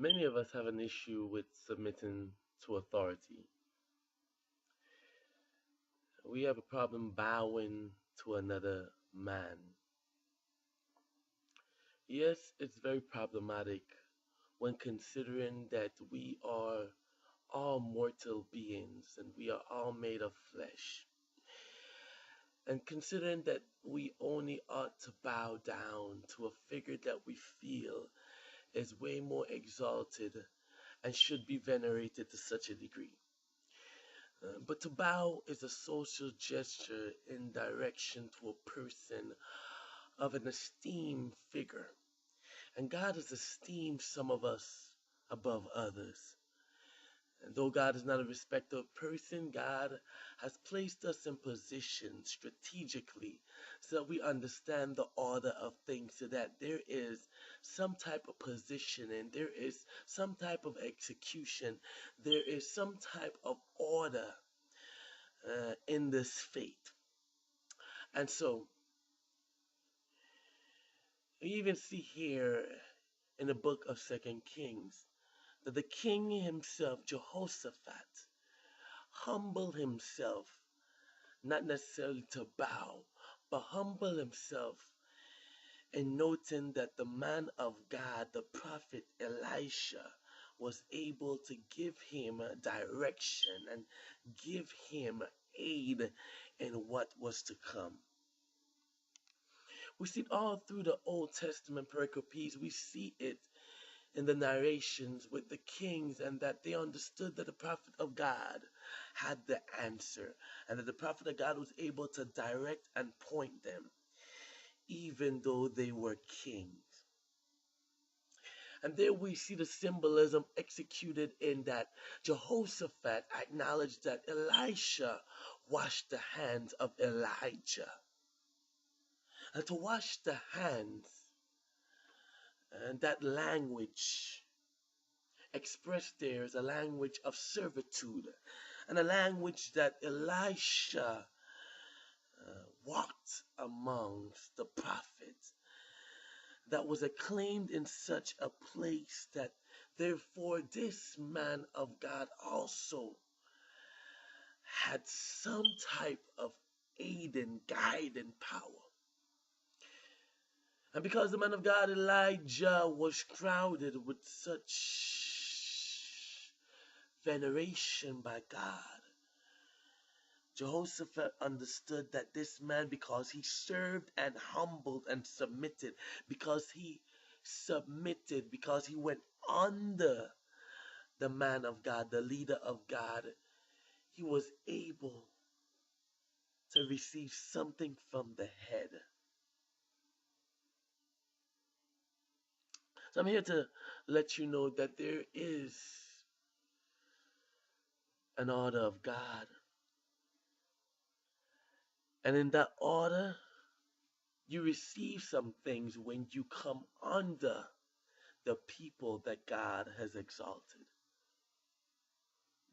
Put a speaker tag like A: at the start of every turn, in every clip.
A: Many of us have an issue with submitting to authority. We have a problem bowing to another man. Yes, it's very problematic when considering that we are all mortal beings and we are all made of flesh. And considering that we only ought to bow down to a figure that we feel is way more exalted and should be venerated to such a degree. But to bow is a social gesture in direction to a person of an esteemed figure. And God has esteemed some of us above others. And though God is not a respecter of person, God has placed us in position strategically so that we understand the order of things, so that there is some type of positioning, there is some type of execution, there is some type of order in this faith. And so, we even see here in the book of Second Kings that the king himself, Jehoshaphat, humbled himself, not necessarily to bow, but humble himself in noting that the man of God, the prophet Elisha, was able to give him direction and give him aid in what was to come. We see it all through the Old Testament pericopes. We see it in the narrations with the kings, and that they understood that the prophet of God had the answer, and that the prophet of God was able to direct and point them, even though they were kings. And there we see the symbolism executed in that Jehoshaphat acknowledged that Elisha washed the hands of Elijah. And to wash the hands, and that language expressed there is a language of servitude, and a language that Elisha walked amongst the prophets, that was acclaimed in such a place that therefore this man of God also had some type of aid and guide and power. And because the man of God Elijah was crowded with such veneration by God, Jehoshaphat understood that this man, because he served and humbled and submitted, because he submitted, because he went under the man of God, the leader of God, he was able to receive something from the head. So I'm here to let you know that there is an order of God. And in that order, you receive some things when you come under the people that God has exalted.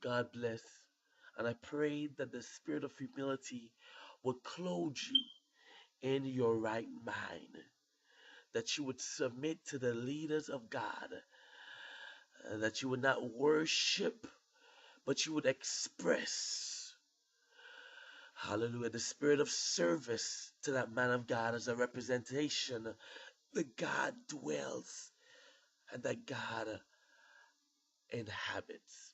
A: God bless. And I pray that the spirit of humility will clothe you in your right mind, that you would submit to the leaders of God, that you would not worship, but you would express, hallelujah, the spirit of service to that man of God as a representation that God dwells and that God inhabits.